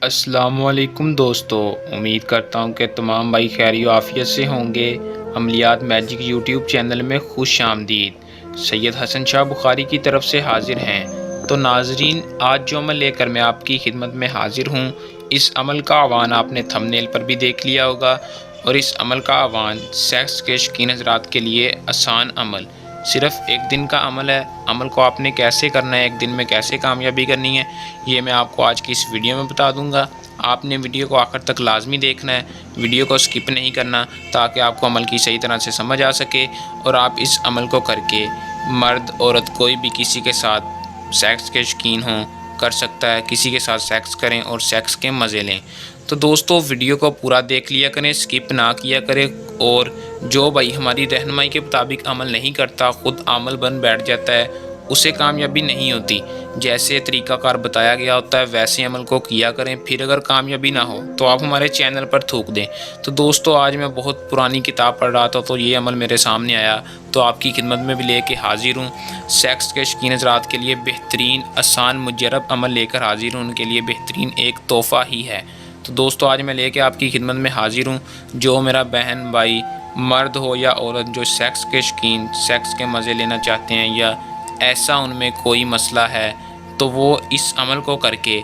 अस्सलाम वालेकुम दोस्तों, उम्मीद करता हूँ कि तमाम भाई खैर व आफियत से होंगे। अमलियात मैजिक यूट्यूब चैनल में खुश आमदीद। सैयद हसन शाह बुखारी की तरफ से हाजिर हैं। तो नाजरीन, आज जो अमल लेकर मैं आपकी खिदमत में हाजिर हूँ, इस अमल का आह्वान आपने थंबनेल पर भी देख लिया होगा। और इस अमल का आह्वान सेक्स के शौकीन हज़रात के लिए आसान अमल, सिर्फ़ एक दिन का अमल है। अमल को आपने कैसे करना है, एक दिन में कैसे कामयाबी करनी है, ये मैं आपको आज की इस वीडियो में बता दूंगा। आपने वीडियो को आखिर तक लाजमी देखना है, वीडियो को स्किप नहीं करना, ताकि आपको अमल की सही तरह से समझ आ सके और आप इस अमल को करके मर्द औरत कोई भी किसी के साथ सेक्स के शौकीन हों कर सकता है। किसी के साथ सेक्स करें और सेक्स के मज़े लें। तो दोस्तों, वीडियो को पूरा देख लिया करें, स्किप ना किया करें। और जो भाई हमारी रहनुमाई के मुताबिक अमल नहीं करता, ख़ुद अमल बन बैठ जाता है, उसे कामयाबी नहीं होती। जैसे तरीक़ाकार बताया गया होता है वैसे अमल को किया करें। फिर अगर कामयाबी ना हो तो आप हमारे चैनल पर थूक दें। तो दोस्तों, आज मैं बहुत पुरानी किताब पढ़ रहा था तो ये अमल मेरे सामने आया, तो आपकी खिदमत में भी लेके हाजिर हूँ। सेक्स के शौकीन हज़रात के लिए बेहतरीन आसान मुजरब अमल लेकर हाजिर हूँ, उनके लिए बेहतरीन एक तोहफ़ा ही है। तो दोस्तों, आज मैं लेके आपकी खिदमत में हाजिर हूँ। जो मेरा बहन भाई मर्द हो या औरत जो सेक्स के शौकीन, सेक्स के मज़े लेना चाहते हैं या ऐसा उनमें कोई मसला है, तो वो इस अमल को करके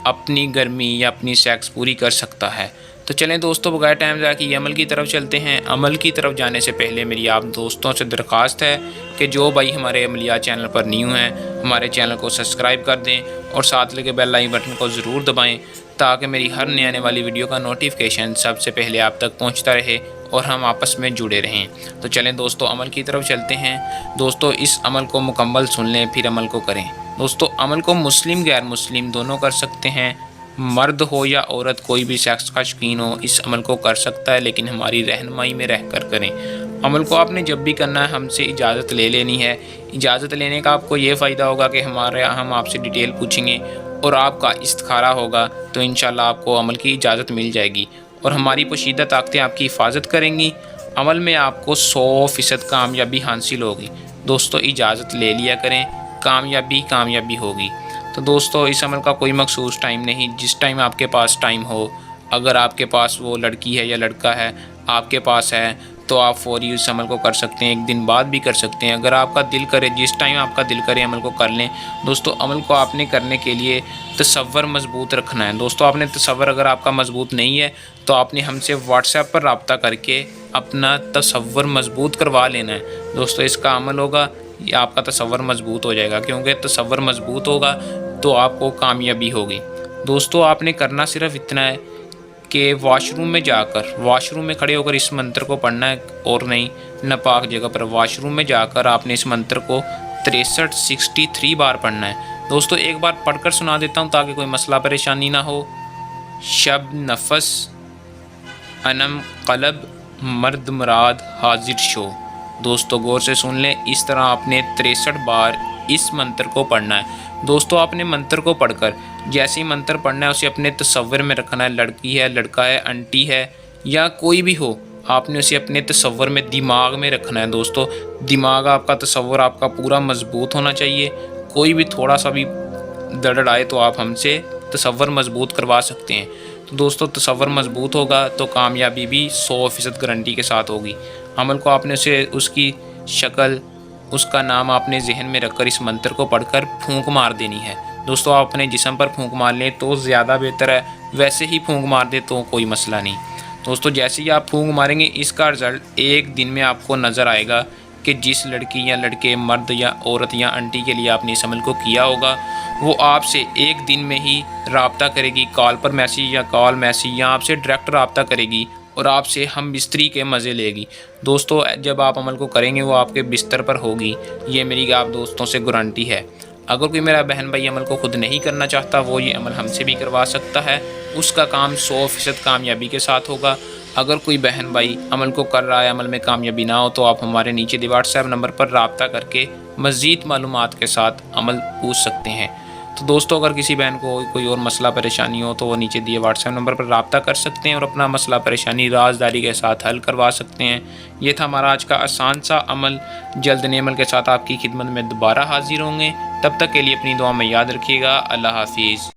अपनी गर्मी या अपनी सेक्स पूरी कर सकता है। तो चलें दोस्तों, बगैर टाइम ज़ाया किए अमल की तरफ चलते हैं। अमल की तरफ जाने से पहले मेरी आप दोस्तों से दरख्वास्त है कि जो भाई हमारे अमलियात चैनल पर न्यू हैं, हमारे चैनल को सब्सक्राइब कर दें और साथ लगे बेल आइकन बटन को ज़रूर दबाएं, ताकि मेरी हर नई आने वाली वीडियो का नोटिफिकेशन सबसे पहले आप तक पहुंचता रहे और हम आपस में जुड़े रहें। तो चलें दोस्तों, अमल की तरफ चलते हैं। दोस्तों, इस अमल को मुकम्मल सुन लें, फिर अमल को करें। दोस्तों, अमल को मुस्लिम गैर मुस्लिम दोनों कर सकते हैं। मर्द हो या औरत, कोई भी सेक्स का शौकीन हो इस अमल को कर सकता है, लेकिन हमारी रहनुमाई में रह कर करें। अमल को आपने जब भी करना है हमसे इजाज़त ले लेनी है। इजाज़त लेने का आपको ये फ़ायदा होगा कि हम आपसे डिटेल पूछेंगे और आपका इस्तिखारा होगा, तो इंशाल्लाह आपको अमल की इजाज़त मिल जाएगी और हमारी पोशीदा ताकतें आपकी हिफाजत करेंगी। अमल में आपको 100% कामयाबी हासिल होगी। दोस्तों, इजाज़त ले लिया करें, कामयाबी होगी। तो दोस्तों, इस अमल का कोई मखसूस टाइम नहीं, जिस टाइम आपके पास टाइम हो। अगर आपके पास वो लड़की है या लड़का है आपके पास है, तो आप फ़ौरी इस अमल को कर सकते हैं, एक दिन बाद भी कर सकते हैं। अगर आपका दिल करे, जिस टाइम आपका दिल करे अमल को कर लें। दोस्तों, अमल को आपने करने के लिए तसव्वुर मज़बूत रखना है। दोस्तों, आपने तसव्वुर अगर आपका मज़बूत नहीं है तो आपने हमसे व्हाट्सएप पर रब्ता करके अपना तसव्वुर मज़बूत करवा लेना है। दोस्तों, इसका अमल होगा, ये आपका तसव्वुर मज़बूत हो जाएगा, क्योंकि तसव्वुर मज़बूत होगा तो आपको कामयाबी होगी। दोस्तों, आपने करना सिर्फ इतना है कि वॉशरूम में खड़े होकर इस मंत्र को पढ़ना है, और नहीं नापाक जगह पर। वॉशरूम में जाकर आपने इस मंत्र को 63 बार पढ़ना है। दोस्तों, एक बार पढ़कर सुना देता हूँ ताकि कोई मसला परेशानी ना हो। शब नफस अनम कलब मर्द मुराद हाजिर शो। दोस्तों, गौर से सुन लें, इस तरह आपने 63 बार इस मंत्र को पढ़ना है। दोस्तों, आपने मंत्र को पढ़कर जैसे ही मंत्र पढ़ना है उसे अपने तसव्वुर में रखना है। लड़की है, लड़का है, आंटी है या कोई भी हो, आपने उसे अपने तसव्वुर में, दिमाग में रखना है। दोस्तों, दिमाग आपका, तसव्वुर आपका पूरा मजबूत होना चाहिए। कोई भी थोड़ा सा भी दर्द आए तो आप हमसे तसव्वुर मजबूत करवा सकते हैं। तो दोस्तों, तसव्वुर मजबूत होगा तो कामयाबी भी 100% गारंटी के साथ होगी। अमल को आपने उसे, उसकी शक्ल, उसका नाम आपने जहन में रखकर इस मंत्र को पढ़कर फूंक मार देनी है। दोस्तों, आप अपने जिस्म पर फूंक मार लें तो ज़्यादा बेहतर है, वैसे ही फूंक मार दे तो कोई मसला नहीं। दोस्तों, जैसे ही आप फूंक मारेंगे इसका रिज़ल्ट एक दिन में आपको नज़र आएगा कि जिस लड़की या लड़के, मर्द या औरत या आंटी के लिए आपने इस अमल को किया होगा, वो आपसे एक दिन में ही रब्ता करेगी, कॉल पर मैसेज या कॉल मैसेज, या आपसे डायरेक्ट रब्ता करेगी और आपसे हम बिस्तरी के मज़े लेगी। दोस्तों, जब आप अमल को करेंगे वो आपके बिस्तर पर होगी, ये मेरी आप दोस्तों से गारंटी है। अगर कोई मेरा बहन भाई अमल को खुद नहीं करना चाहता, वो ये अमल हमसे भी करवा सकता है, उसका काम 100% कामयाबी के साथ होगा। अगर कोई बहन भाई अमल को कर रहा है, अमल में कामयाबी ना हो, तो आप हमारे नीचे दिए व्हाट्सएप नंबर पर रब्ता करके मज़ीद मालूमात के साथ अमल पूछ सकते हैं। तो दोस्तों, अगर किसी बहन को कोई और मसला परेशानी हो तो वो नीचे दिए व्हाट्सएप नंबर पर रब्ता कर सकते हैं और अपना मसला परेशानी राजदारी के साथ हल करवा सकते हैं। ये था हमारा आज का आसान सा अमल। जल्द नए अमल के साथ आपकी खिदमत में दोबारा हाजिर होंगे। तब तक के लिए अपनी दुआ में याद रखिएगा। अल्लाह हाफिज़।